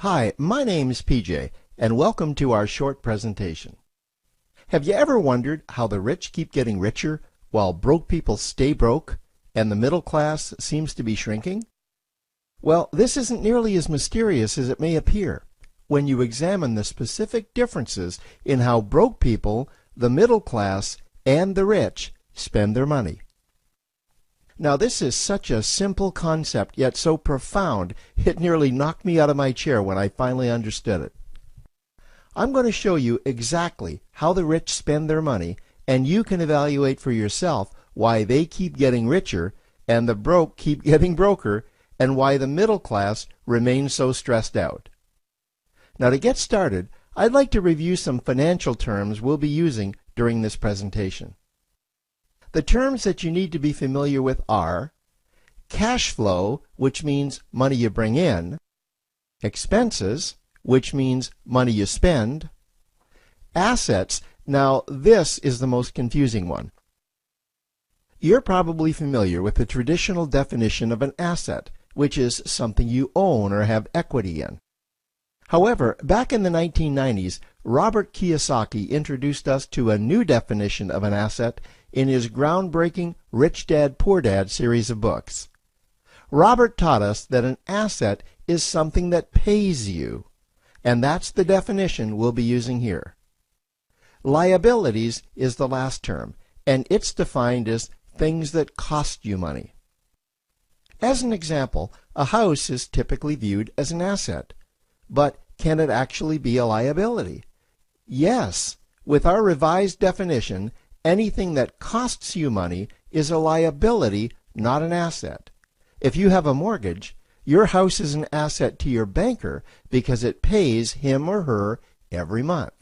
Hi, my name's PJ, and welcome to our short presentation. Have you ever wondered how the rich keep getting richer while broke people stay broke and the middle class seems to be shrinking? Well, this isn't nearly as mysterious as it may appear when you examine the specific differences in how broke people, the middle class, and the rich spend their money. Now, this is such a simple concept, yet so profound, it nearly knocked me out of my chair when I finally understood it. I'm going to show you exactly how the rich spend their money, and you can evaluate for yourself why they keep getting richer and the broke keep getting broker, and why the middle class remains so stressed out. Now, to get started, I'd like to review some financial terms we'll be using during this presentation. The terms that you need to be familiar with are cash flow, which means money you bring in, expenses, which means money you spend, assets. Now, this is the most confusing one. You're probably familiar with the traditional definition of an asset, which is something you own or have equity in. However, back in the 1990s, Robert Kiyosaki introduced us to a new definition of an asset in his groundbreaking Rich Dad, Poor Dad series of books. Robert taught us that an asset is something that pays you, and that's the definition we'll be using here. Liabilities is the last term, and it's defined as things that cost you money. As an example, a house is typically viewed as an asset, but can it actually be a liability? Yes, with our revised definition, anything that costs you money is a liability, not an asset. If you have a mortgage, your house is an asset to your banker because it pays him or her every month.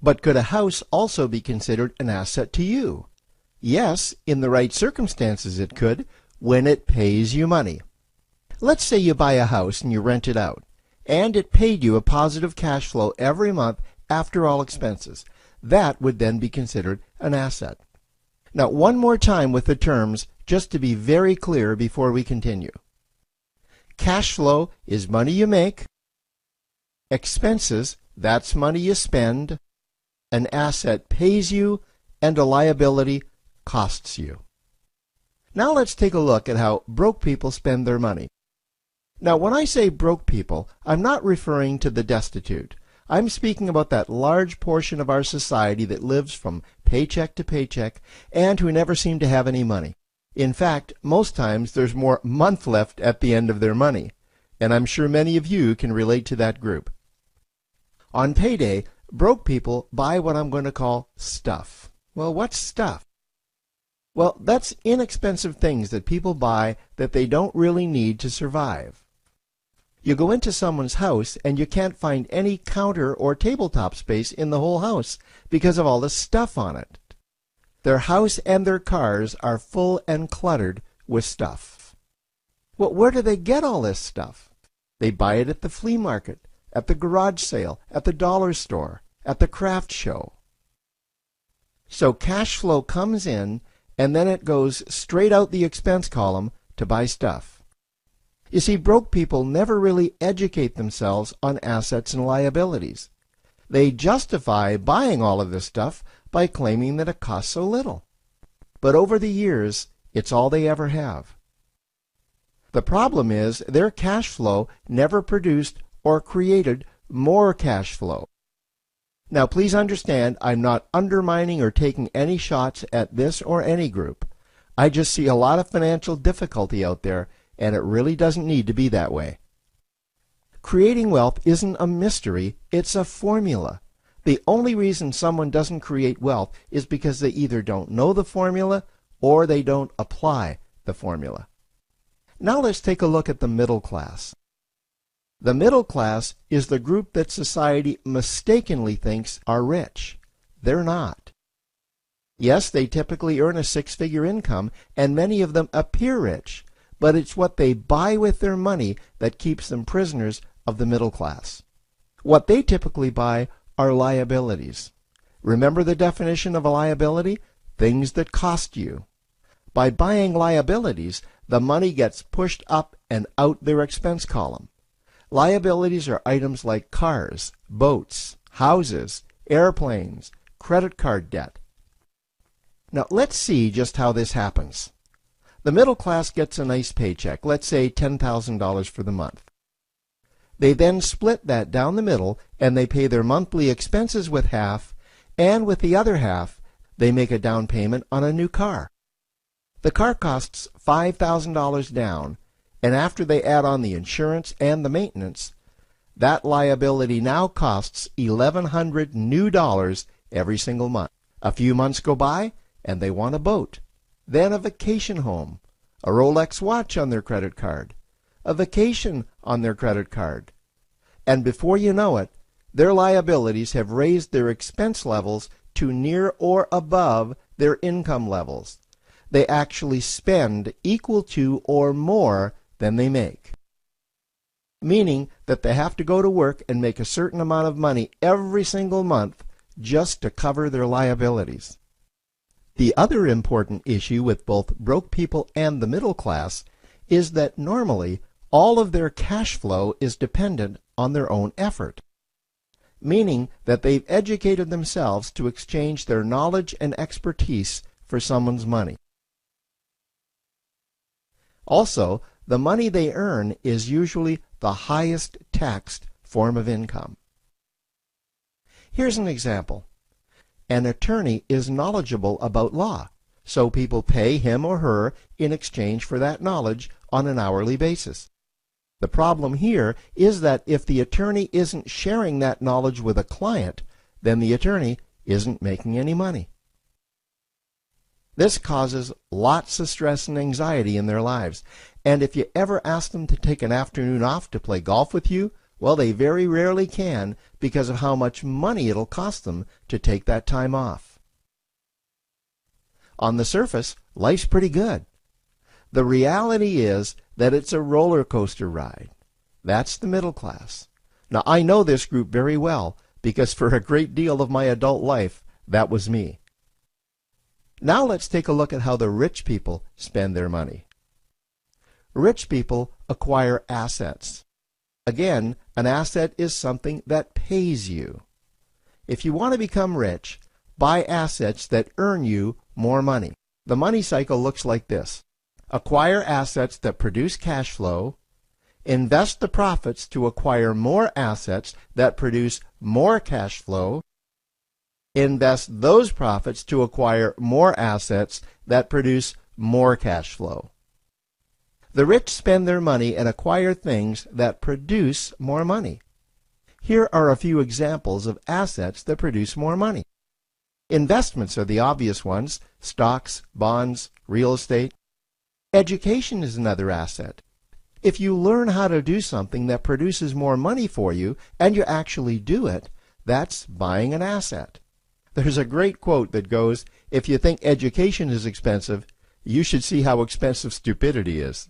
But could a house also be considered an asset to you? Yes, in the right circumstances it could, when it pays you money. Let's say you buy a house and you rent it out, and it paid you a positive cash flow every month after all expenses. That would then be considered an asset. Now, one more time with the terms, just to be very clear before we continue. Cash flow is money you make. Expenses, that's money you spend. An asset pays you, and a liability costs you. Now let's take a look at how broke people spend their money. Now, when I say broke people, I'm not referring to the destitute. I'm speaking about that large portion of our society that lives from paycheck to paycheck and who never seem to have any money. In fact, most times there's more month left at the end of their money, and I'm sure many of you can relate to that group. On payday, broke people buy what I'm going to call stuff. Well, what's stuff? Well, that's inexpensive things that people buy that they don't really need to survive. You go into someone's house and you can't find any counter or tabletop space in the whole house because of all the stuff on it. Their house and their cars are full and cluttered with stuff. Well, where do they get all this stuff? They buy it at the flea market, at the garage sale, at the dollar store, at the craft show. So cash flow comes in and then it goes straight out the expense column to buy stuff. You see, broke people never really educate themselves on assets and liabilities. They justify buying all of this stuff by claiming that it costs so little. But over the years, it's all they ever have. The problem is their cash flow never produced or created more cash flow. Now, please understand, I'm not undermining or taking any shots at this or any group. I just see a lot of financial difficulty out there, and it really doesn't need to be that way. Creating wealth isn't a mystery, it's a formula. The only reason someone doesn't create wealth is because they either don't know the formula or they don't apply the formula. Now let's take a look at the middle class. The middle class is the group that society mistakenly thinks are rich. They're not. Yes, they typically earn a six-figure income, and many of them appear rich, but it's what they buy with their money that keeps them prisoners of the middle class. What they typically buy are liabilities. Remember the definition of a liability? Things that cost you. By buying liabilities, the money gets pushed up and out their expense column. Liabilities are items like cars, boats, houses, airplanes, credit card debt. Now let's see just how this happens. The middle class gets a nice paycheck, let's say $10,000 for the month. They then split that down the middle and they pay their monthly expenses with half, and with the other half they make a down payment on a new car. The car costs $5,000 down, and after they add on the insurance and the maintenance, that liability now costs $1,100 new dollars every single month. A few months go by and they want a boat, then a vacation home, a Rolex watch on their credit card, a vacation on their credit card. And before you know it, their liabilities have raised their expense levels to near or above their income levels. They actually spend equal to or more than they make, meaning that they have to go to work and make a certain amount of money every single month just to cover their liabilities. The other important issue with both broke people and the middle class is that normally all of their cash flow is dependent on their own effort, meaning that they've educated themselves to exchange their knowledge and expertise for someone's money. Also, the money they earn is usually the highest taxed form of income. Here's an example. An attorney is knowledgeable about law, so people pay him or her in exchange for that knowledge on an hourly basis. The problem here is that if the attorney isn't sharing that knowledge with a client, then the attorney isn't making any money. This causes lots of stress and anxiety in their lives, and if you ever ask them to take an afternoon off to play golf with you, well, they very rarely can because of how much money it'll cost them to take that time off. On the surface, life's pretty good. The reality is that it's a roller coaster ride. That's the middle class. Now, I know this group very well because for a great deal of my adult life, that was me. Now let's take a look at how the rich people spend their money. Rich people acquire assets. Again, an asset is something that pays you. If you want to become rich, buy assets that earn you more money. The money cycle looks like this. Acquire assets that produce cash flow, invest the profits to acquire more assets that produce more cash flow, invest those profits to acquire more assets that produce more cash flow. The rich spend their money and acquire things that produce more money. Here are a few examples of assets that produce more money. Investments are the obvious ones: stocks, bonds, real estate. Education is another asset. If you learn how to do something that produces more money for you and you actually do it, that's buying an asset. There's a great quote that goes, "If you think education is expensive, you should see how expensive stupidity is."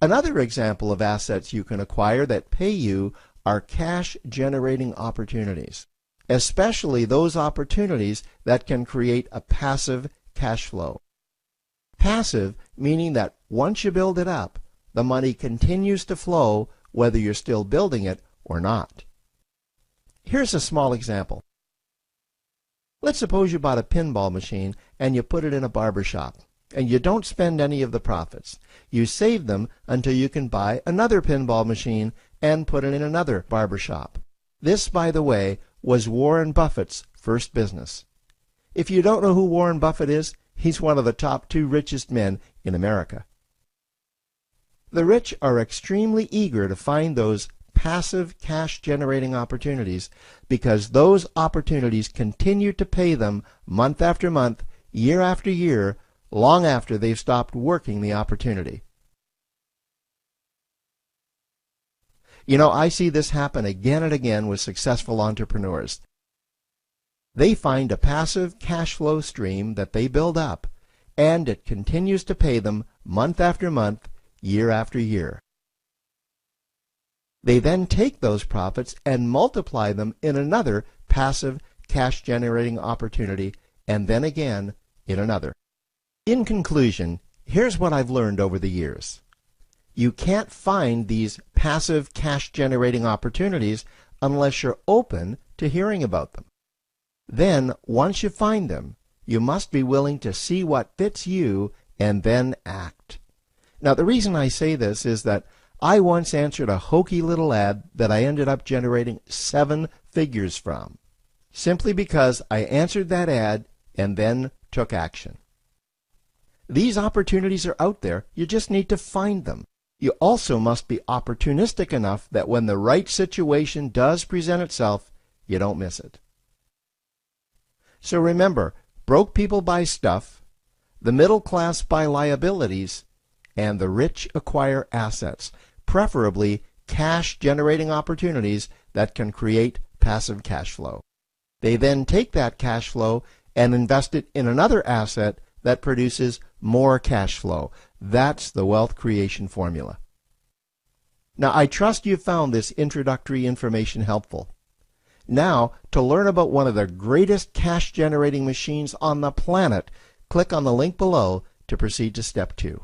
Another example of assets you can acquire that pay you are cash-generating opportunities, especially those opportunities that can create a passive cash flow. Passive meaning that once you build it up, the money continues to flow whether you're still building it or not. Here's a small example. Let's suppose you bought a pinball machine and you put it in a barber shop, and you don't spend any of the profits. You save them until you can buy another pinball machine and put it in another barber shop. This, by the way, was Warren Buffett's first business. If you don't know who Warren Buffett is, he's one of the top 2 richest men in America. The rich are extremely eager to find those passive cash-generating opportunities because those opportunities continue to pay them month after month, year after year, long after they've stopped working the opportunity. You know, I see this happen again and again with successful entrepreneurs. They find a passive cash flow stream that they build up, and it continues to pay them month after month, year after year. They then take those profits and multiply them in another passive cash-generating opportunity, and then again in another. In conclusion, here's what I've learned over the years. You can't find these passive cash generating opportunities unless you're open to hearing about them. Then, once you find them, you must be willing to see what fits you and then act. Now, the reason I say this is that I once answered a hokey little ad that I ended up generating 7 figures from, simply because I answered that ad and then took action. These opportunities are out there, you just need to find them. You also must be opportunistic enough that when the right situation does present itself, you don't miss it. So remember, broke people buy stuff, the middle class buy liabilities, and the rich acquire assets, preferably cash-generating opportunities that can create passive cash flow. They then take that cash flow and invest it in another asset that produces more cash flow. That's the wealth creation formula. Now, I trust you found this introductory information helpful. Now, to learn about one of the greatest cash-generating machines on the planet, click on the link below to proceed to step 2.